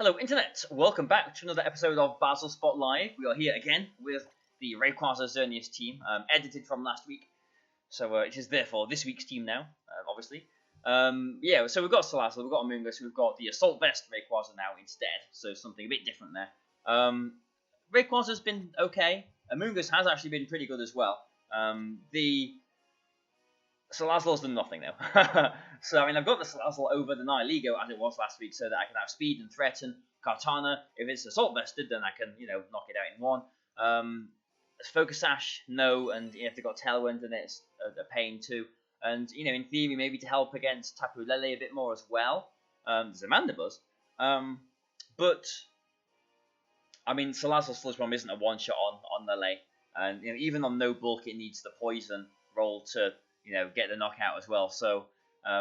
Hello Internet, welcome back to another episode of Bazzle Spot Live. We are here again with the Rayquaza Xerneas team, edited from last week. So it is therefore this week's team now, obviously. Yeah, so we've got SALAZZLE, we've got Amoonguss, we've got the Assault Vest Rayquaza now instead, so something a bit different there. Rayquaza's been okay, Amoonguss has actually been pretty good as well. The SALAZZLE's done nothing though. So I mean, I've got the SALAZZLE over the Nihilego as it was last week, so that I can have speed and threaten. Kartana, if it's assault vested, then I can knock it out in one. Focus Sash, no, and if they've got Tailwind, then it's a pain too. And in theory, maybe to help against Tapu Lele a bit more as well. There's a Mandibuzz, but I mean, SALAZZLE Sludge Bomb isn't a one shot on Lele, and even on no bulk, it needs the poison roll to get the knockout as well. So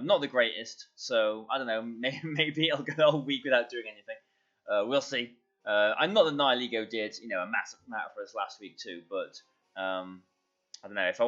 not the greatest. So I don't know. Maybe it'll go the whole week without doing anything. We'll see. I know that Nihilego did a massive amount for us last week too. But I don't know. If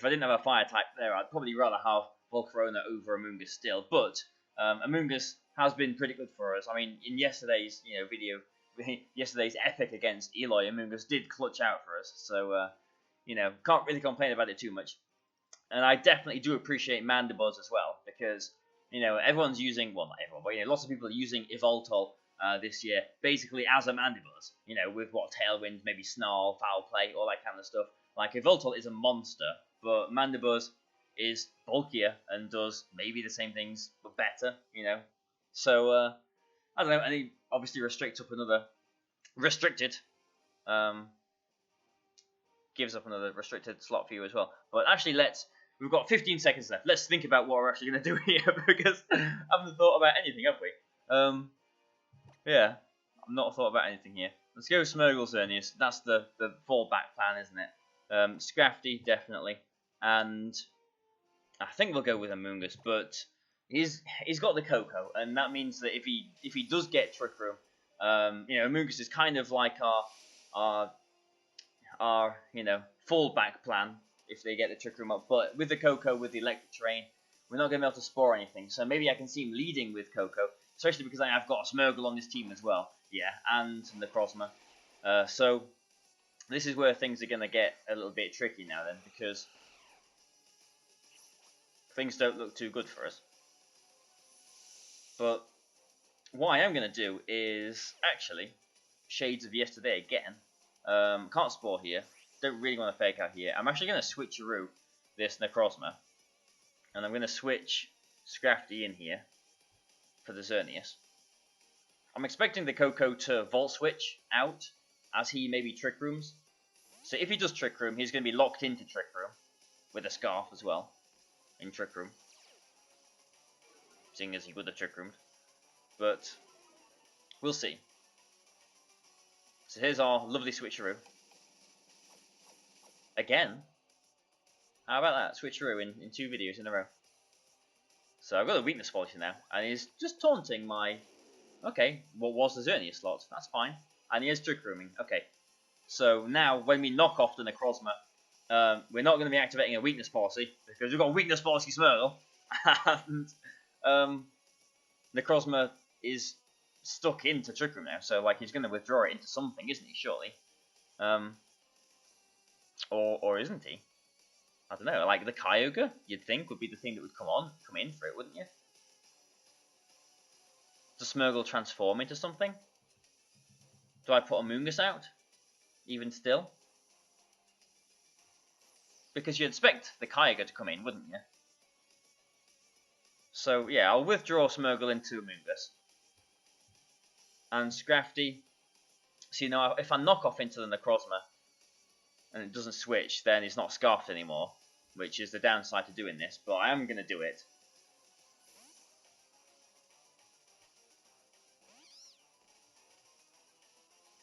I didn't have a fire type there, I'd probably rather have Volcarona over Amoonguss still. But Amoonguss has been pretty good for us. I mean, in yesterday's video, yesterday's epic against Eloy, Amoonguss did clutch out for us. So can't really complain about it too much. And I definitely do appreciate Mandibuzz as well, because everyone's using, well, not everyone, but lots of people are using Evoltol this year basically as a Mandibuzz. With what Tailwind, maybe Snarl, Foul Play, all that kind of stuff. Like Evoltol is a monster, but Mandibuzz is bulkier and does maybe the same things but better. So I don't know. And he obviously restricts up another restricted. Gives up another restricted slot for you as well. But actually, we've got 15 seconds left. Let's think about what we're actually going to do here, because I haven't thought about anything, have we? Yeah, I've not thought about anything here. Let's go Smeargle Xerneas. That's the fallback plan, isn't it? Scrafty, definitely. And I think we'll go with Amoonguss, but he's got the Coco, and that means that if he does get Trick Room, Amoonguss is kind of like our fallback plan if they get the Trick Room up. But with the Coco, with the Electric Terrain, we're not going to be able to spore anything. So maybe I can see him leading with Coco, especially because I have got a Smeargle on this team as well. Yeah, and the Necrozma. So this is where things are going to get a little bit tricky now then, because things don't look too good for us. But what I am going to do is actually Shades of Yesterday again. Can't spore here. Don't really want to fake out here. I'm actually going to switcheroo this Necrozma. And I'm going to switch Scrafty in here for the Xerneas. I'm expecting the Coco to Volt Switch out as he maybe Trick Rooms. So if he does Trick Room, he's going to be locked into Trick Room with a Scarf as well in Trick Room. Seeing as he would have Trick Roomed. But we'll see. So here's our lovely switcheroo. Again. How about that? Switcheroo in 2 videos in a row. So I've got a weakness policy now. And he's just taunting my... Okay, what was the Xerneas slot? That's fine. And he is Trick Rooming. Okay. So now, when we knock off the Necrozma, we're not going to be activating a weakness policy, because we've got a weakness policy Smeargle. And Necrozma is stuck into Trick Room now, so he's going to withdraw it into something, isn't he? Surely, or isn't he? I don't know. Like the Kyogre, you'd think would be the thing that would come in for it, wouldn't you? Does Smeargle transform into something? Do I put Amoonguss out? Even still, because you'd expect the Kyogre to come in, wouldn't you? So yeah, I'll withdraw Smeargle into Amoonguss. And Scrafty, so if I knock off into the Necrozma and it doesn't switch, then it's not Scarfed anymore, which is the downside to doing this, but I am going to do it.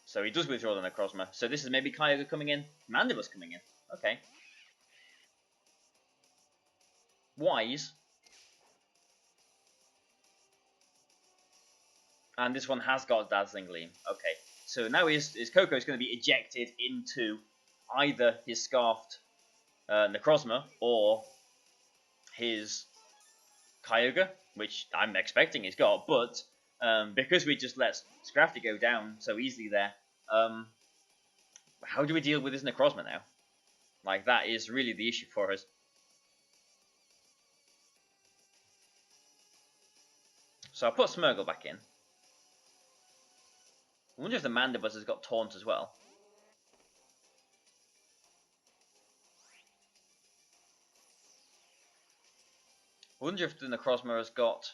So he does withdraw the Necrozma, so this is maybe Kyogre coming in, Mandibuzz coming in, okay. Wise. And this one has got Dazzling Gleam. Okay, so now his Coco is going to be ejected into either his Scarfed Necrozma or his Kyogre, which I'm expecting he's got, but because we just let Scrafty go down so easily there. How do we deal with this Necrozma now? Like, that is really the issue for us. So I'll put Smeargle back in. I wonder if the Mandibuzz has got Taunt as well. I wonder if the Necrozma has got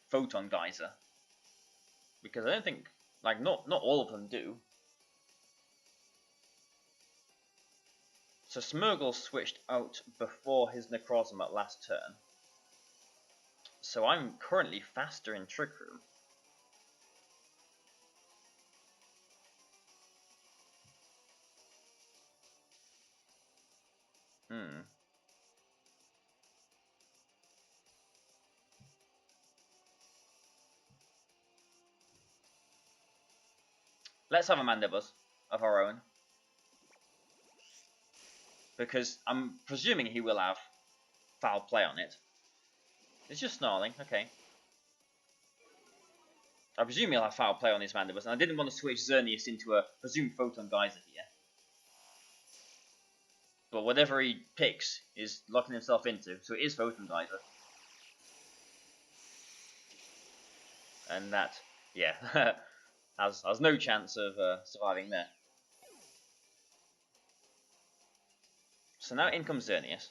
Photon Geyser. Because I don't think, like, not all of them do. So Smeargle switched out before his Necrozma last turn. So I'm currently faster in Trick Room. Let's have a Mandibuzz of our own. Because I'm presuming he will have Foul Play on it. It's just Snarling, okay. I presume he'll have Foul Play on his Mandibuzz, and I didn't want to switch Xerneas into a presumed Photon Geyser here. But whatever he picks is locking himself into, so it is Photon Geyser. And that, yeah, has no chance of surviving there. So now in comes Xerneas.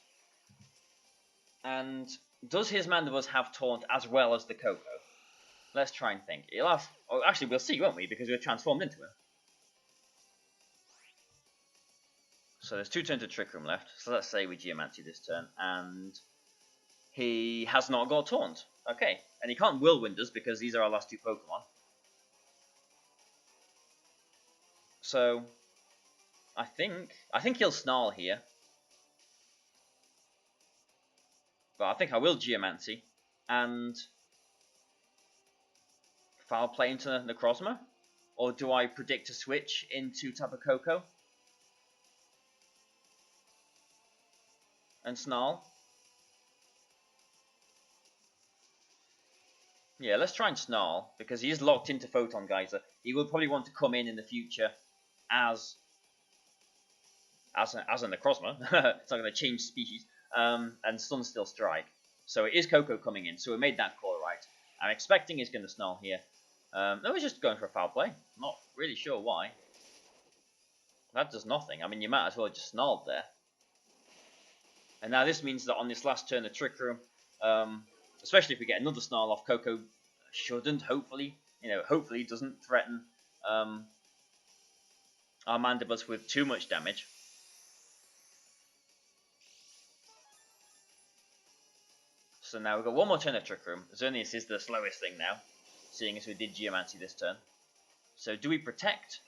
And does his Mandibuzz have Taunt as well as the Coco? Let's try and think. He'll have... Oh, actually, we'll see, won't we? Because we're transformed into him. So there's 2 turns of Trick Room left. So let's say we Geomancy this turn. And he has not got Taunt. Okay. And he can't Whirlwind us because these are our last 2 Pokemon. So I think he'll Snarl here. But I think I will Geomancy. And Foul Play into Necrozma? Or do I predict a switch into Tapu Koko? And Snarl? Yeah, let's try and Snarl, because he is locked into Photon Geyser. He will probably want to come in the future as a Necrozma. It's not going to change species. And Sunstill Strike. So it is Koko coming in, so we made that call right. I'm expecting he's going to Snarl here. No, he's just going for a Foul Play. Not really sure why. That does nothing. I mean, you might as well have just Snarled there. And now this means that on this last turn of Trick Room, especially if we get another Snarl off, Koko shouldn't, hopefully, hopefully doesn't threaten our Mandibuzz with too much damage. So now we've got one more turn of Trick Room. Xerneas is the slowest thing now, seeing as we did Geomancy this turn. So do we protect?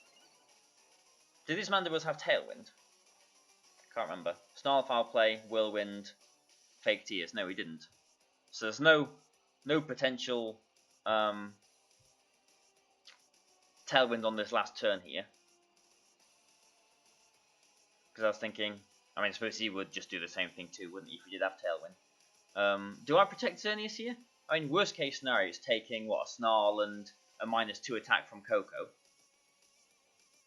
Did this Mandibuzz have Tailwind? Can't remember. Snarl, Foul Play, Whirlwind, Fake Tears. No, we didn't. So there's no potential Tailwind on this last turn here. Because I was thinking, I mean, I suppose he would just do the same thing too, wouldn't he, if he did have Tailwind? Do I protect Xerneas here? I mean, worst case scenario is taking, what, a Snarl and a -2 attack from Koko.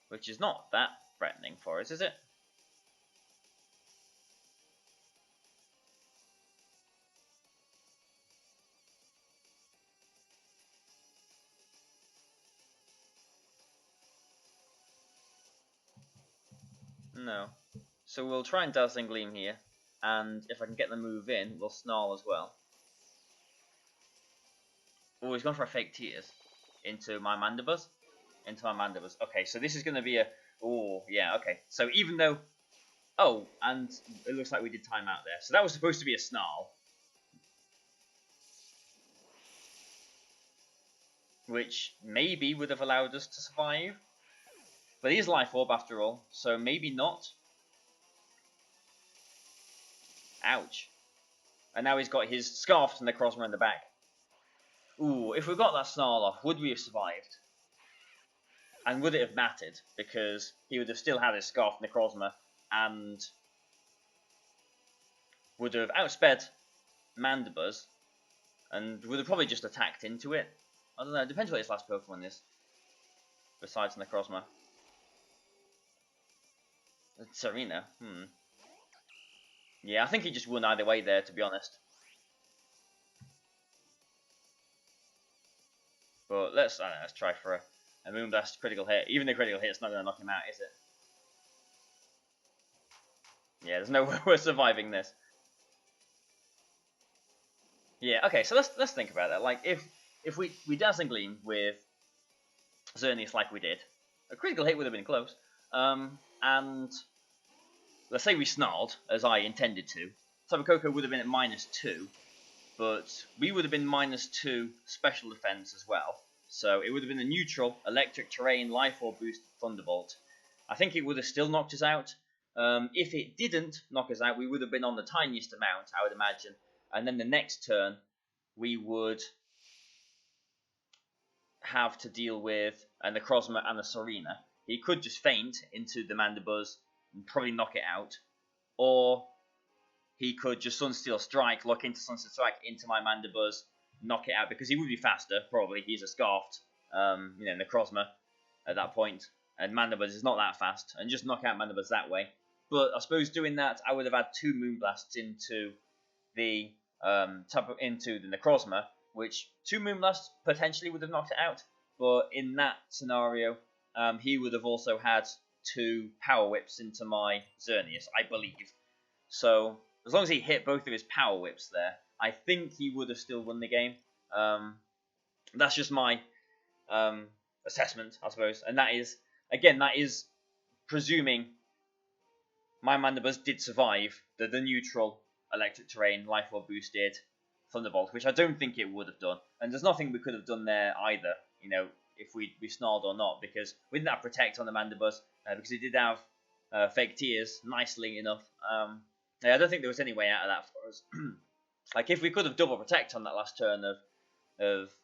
Which is not that threatening for us, is it? No. So we'll try and Dazzling Gleam here. And if I can get the move in, we'll Snarl as well. Oh, he's gone for a Fake Tears. Into my Mandibuzz. Okay, so this is going to be a... Oh, yeah, okay. So even though... Oh, and it looks like we did time out there. So that was supposed to be a Snarl. Which maybe would have allowed us to survive. But he is Life Orb after all, so maybe not. Ouch. And now he's got his Scarfed Necrozma in the back. Ooh, if we got that Snarl off, would we have survived? And would it have mattered? Because he would have still had his Scarfed Necrozma and would have outsped Mandibuzz and would have probably just attacked into it. I don't know. It depends what its last Pokemon is. Besides Necrozma. Serena. Yeah, I think he just won either way there, to be honest. But let's try for a Moonblast critical hit. Even the critical hit's not going to knock him out, is it? Yeah, there's no way we're surviving this. Yeah, okay, so let's think about that. Like, if we Dazzling Gleam with Xerneas like we did, a critical hit would have been close. And let's say we snarled, as I intended to. Sabakoko would have been at -2, but we would have been -2 special defense as well. So it would have been a neutral, electric terrain, life orb boost, Thunderbolt. I think it would have still knocked us out. If it didn't knock us out, we would have been on the tiniest amount, I would imagine. And then the next turn, we would have to deal with a Necrozma and a Serena. He could just feint into the Mandibuzz and probably knock it out. Or he could just Sunsteel Strike, lock into Sunsteel Strike into my Mandibuzz, knock it out, because he would be faster, probably. He's a Scarfed, Necrozma at that point. And Mandibuzz is not that fast, and just knock out Mandibuzz that way. But I suppose doing that, I would have had 2 Moonblasts into the Necrozma, which 2 Moonblasts potentially would have knocked it out. But in that scenario, he would have also had 2 Power Whips into my Xerneas, I believe. So as long as he hit both of his Power Whips there, I think he would have still won the game. That's just my assessment, I suppose. And that is, again, that is presuming my Mandibuzz did survive the neutral electric terrain, life orb boosted Thunderbolt, which I don't think it would have done. And there's nothing we could have done there either, if we snarled or not, because we didn't have Protect on the Mandibuzz, because it did have Fake Tears, nicely enough. Yeah, I don't think there was any way out of that for us. Like, if we could have double Protect on that last turn of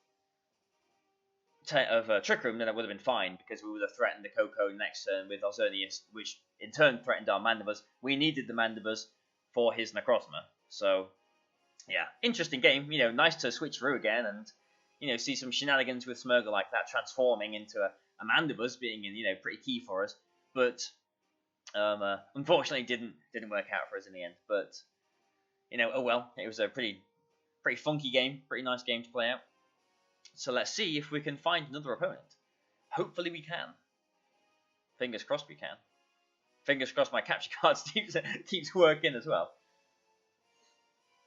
Trick Room, then it would have been fine, because we would have threatened the Coco next turn with our Xerneas, which in turn threatened our Mandibuzz. We needed the Mandibuzz for his Necrozma. So, yeah, interesting game. Nice to switch through again and, see some shenanigans with Smeargle like that, transforming into a Mandibuzz being, pretty key for us. But, unfortunately, didn't work out for us in the end. But, oh well, it was a pretty funky game, pretty nice game to play out. So let's see if we can find another opponent. Hopefully we can. Fingers crossed we can. Fingers crossed my capture cards keeps working as well.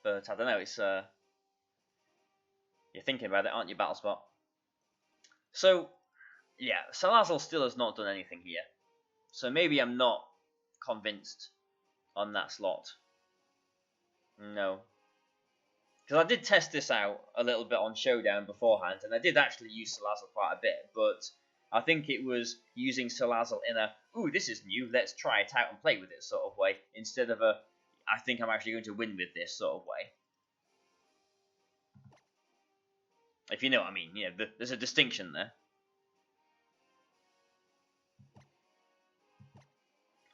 But I don't know, it's you're thinking about it, aren't you, Battlespot? So, yeah, SALAZZLE still has not done anything here. So maybe I'm not convinced on that slot. No. Because I did test this out a little bit on Showdown beforehand, and I did actually use SALAZZLE quite a bit, but I think it was using SALAZZLE in a, ooh, this is new, let's try it out and play with it sort of way, instead of a, I think I'm actually going to win with this sort of way. If you know what I mean, there's a distinction there.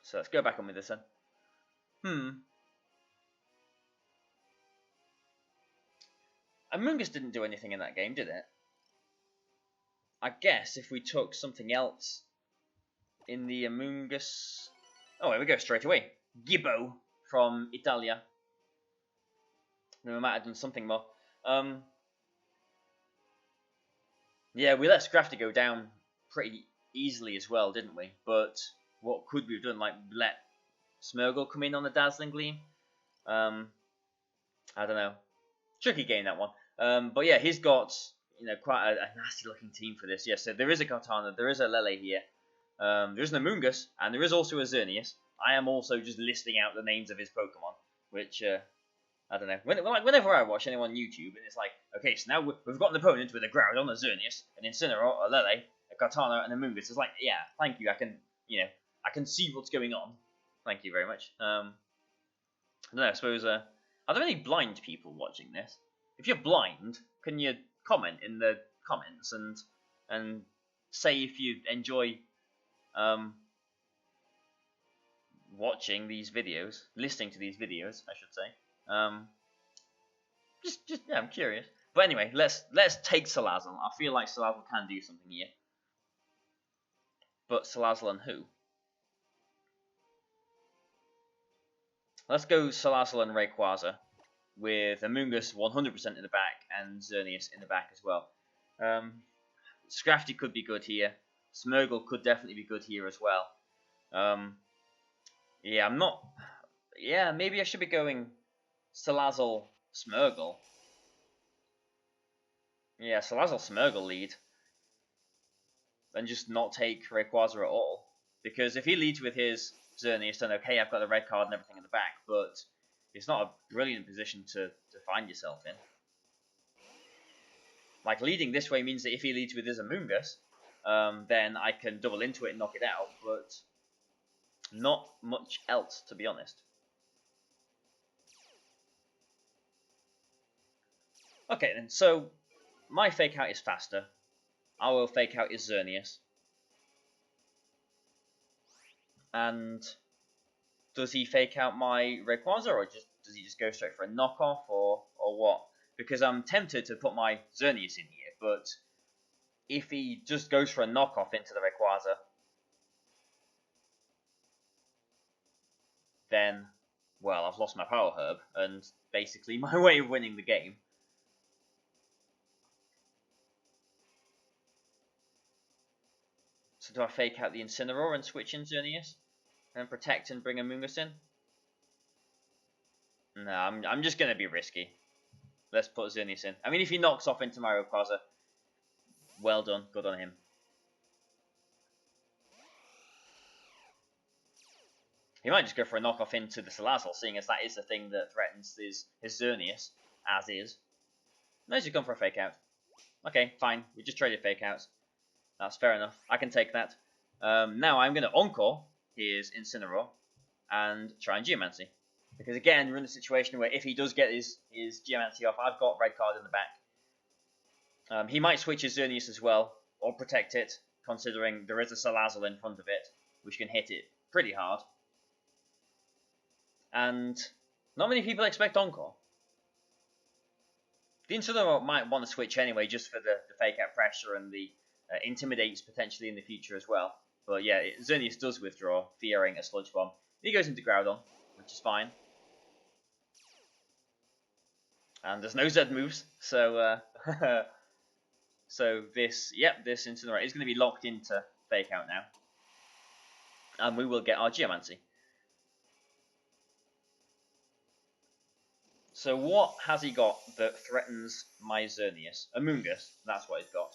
So let's go back on with this then. Amoonguss didn't do anything in that game, did it? I guess if we took something else in the Amoonguss... Oh, here we go, straight away. Gibbo from Italia. We might have done something more. Yeah, we let Scrafty go down pretty easily as well, didn't we? But what could we have done? Like, let Smeargle come in on the Dazzling Gleam? I don't know. Tricky game, that one. But yeah, he's got quite a nasty looking team for this. Yeah, so there is a Kartana, there is a Lele here, there is an Amoonguss, and there is also a Xerneas. I am also just listing out the names of his Pokemon, which I don't know. Whenever I watch anyone on YouTube, and it's like, okay, so now we've got an opponent with a Groudon, a Xerneas, an Incineroar, a Lele, a Kartana, and a Amoonguss. It's like, yeah, thank you. I can see what's going on. Thank you very much. I don't know. I suppose. Are there any blind people watching this? If you're blind, can you comment in the comments and say if you enjoy watching these videos, listening to these videos, I should say. Yeah, I'm curious. But anyway, let's take SALAZZLE. I feel like SALAZZLE can do something here. But SALAZZLE and who? Let's go SALAZZLE and Rayquaza with Amoonguss 100% in the back and Xerneas in the back as well. Scrafty could be good here. Smeargle could definitely be good here as well. Yeah, I'm not... Yeah, maybe I should be going SALAZZLE Smeargle. Yeah, SALAZZLE Smeargle lead. And just not take Rayquaza at all. Because if he leads with his Xerneas, then okay, I've got the red card and everything in the back, but it's not a brilliant position to find yourself in. Like, leading this way means that if he leads with his Amoonguss, then I can double into it and knock it out, but not much else, to be honest. Okay, then, so my Fake Out is faster. I will Fake Out his Xerneas. And does he Fake Out my Rayquaza, or does he just go straight for a knockoff, or what? Because I'm tempted to put my Xerneas in here, but if he just goes for a knockoff into the Rayquaza, then, well, I've lost my Power Herb, and basically my way of winning the game. So do I Fake Out the Incineroar and switch in Xerneas? And protect and bring Amoonguss in? No, I'm just going to be risky. Let's put Xerneas in. I mean, if he knocks off into my Rayquaza, well done, good on him. He might just go for a knockoff into the SALAZZLE, seeing as that is the thing that threatens his Xerneas, as is. No, he's gone for a Fake Out. Okay, fine, we just traded Fake Outs. That's fair enough, I can take that. Now I'm going to Encore his Incineroar and try and Geomancy. Because again, we're in a situation where if he does get his Geomancy off, I've got red card in the back. He might switch his Xerneas as well, or protect it, considering there is a SALAZZLE in front of it, which can hit it pretty hard. And not many people expect Encore. The Incineroar might want to switch anyway, just for the Fake Out pressure and the Intimidates potentially in the future as well. But yeah, Xerneas does withdraw, fearing a Sludge Bomb. He goes into Groudon, which is fine. And there's no Z moves, so so this Incineroar is going to be locked into Fake Out now. And we will get our Geomancy. So what has he got that threatens my Xerneas? Amoonguss, that's what he's got.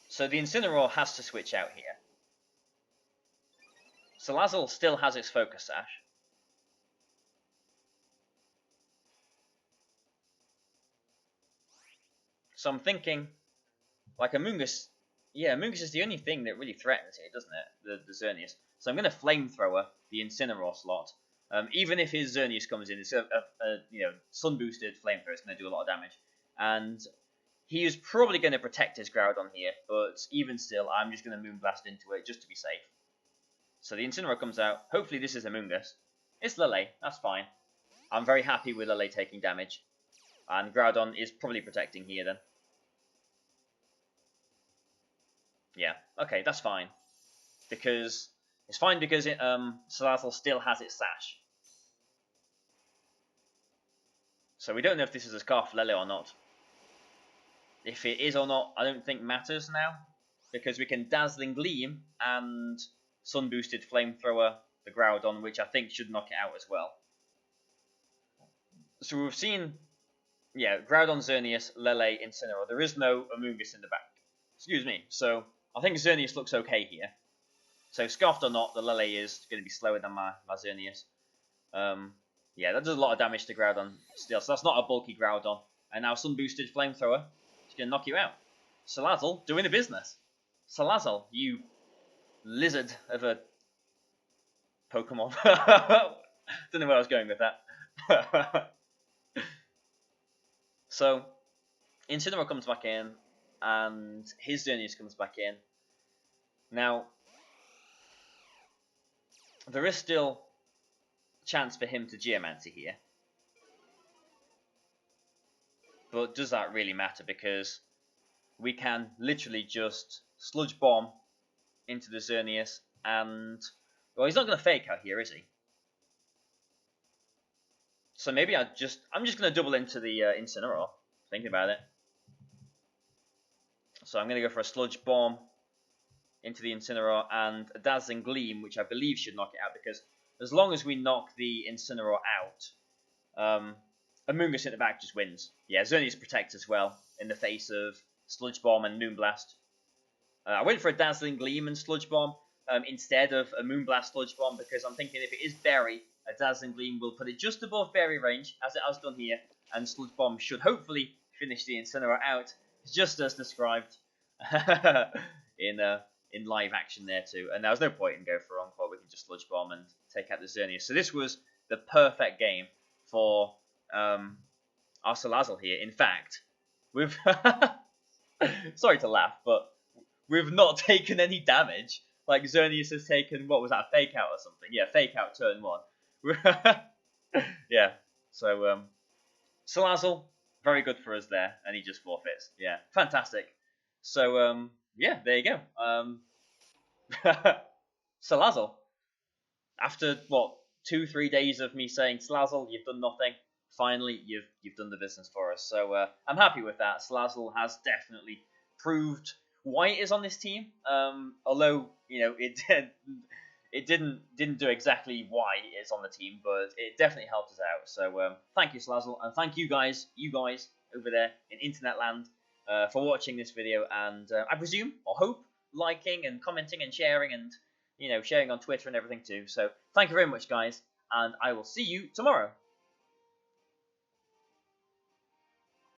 So the Incineroar has to switch out here. SALAZZLE still has its Focus Sash. So I'm thinking, like Amoonguss, yeah, Amoonguss is the only thing that really threatens it, doesn't it? The Xerneas. So I'm going to Flamethrower the Incineroar slot. Even if his Xerneas comes in, it's a sun boosted Flamethrower is going to do a lot of damage. And he is probably going to protect his Groudon here, but even still, I'm just going to Moonblast into it just to be safe. So the Incineroar comes out. Hopefully this is Amoonguss. It's Lele, that's fine. I'm very happy with Lele taking damage. And Groudon is probably protecting here then. Yeah, okay, that's fine. Because it's fine because SALAZZLE still has its Sash. So we don't know if this is a Scarf Lele or not. If it is or not, I don't think matters now. Because we can Dazzling Gleam and Sun Boosted Flamethrower the Groudon, which I think should knock it out as well. So we've seen, yeah, Groudon, Xerneas, Lele, Incineroar. There is no Amoonguss in the back. Excuse me. So I think Xerneas looks okay here. So Scarfed or not, the Lele is going to be slower than my Xerneas. Yeah, that does a lot of damage to Groudon still. So that's not a bulky Groudon. And now Sun Boosted Flamethrower is going to knock you out. SALAZZLE doing the business. SALAZZLE, you lizard of a Pokemon. Don't know where I was going with that. So, Incineroar comes back in, and his Xerneas comes back in. Now, there is still a chance for him to Geomancy here. But does that really matter? Because we can literally just sludge bomb into the Xerneas, and well, he's not going to fake out here, is he? So maybe I'm just going to double into the Incineroar. Thinking about it. So I'm going to go for a sludge bomb into the Incineroar and a Dazzling Gleam, which I believe should knock it out, because as long as we knock the Incineroar out, a Moongus at the back just wins. Yeah, Xerneas protects as well in the face of Sludge Bomb and Moonblast. I went for a Dazzling Gleam and Sludge Bomb instead of a Moonblast Sludge Bomb, because I'm thinking if it is Berry, a Dazzling Gleam will put it just above Berry range, as it has done here, and Sludge Bomb should hopefully finish the Incineroar out, just as described in live action there too. And there was no point in go for Encore. We can just Sludge Bomb and take out the Xerneas. So this was the perfect game for our SALAZZLE here. In fact, we've sorry to laugh, but we've not taken any damage. Like Xerneas has taken, what was that, a fake out or something? Yeah, fake out turn 1. Yeah, so SALAZZLE, very good for us there, and he just forfeits. Yeah, fantastic. So yeah, there you go. SALAZZLE, after what, 2-3 days of me saying SALAZZLE, you've done nothing. Finally, you've done the business for us. So I'm happy with that. SALAZZLE has definitely proved why it is on this team. Although it didn't do exactly why it is on the team, but it definitely helped us out. So thank you, SALAZZLE, and thank you guys over there in internet land for watching this video, and I presume or hope liking and commenting and sharing, and sharing on Twitter and everything too. So thank you very much, guys, and I will see you tomorrow.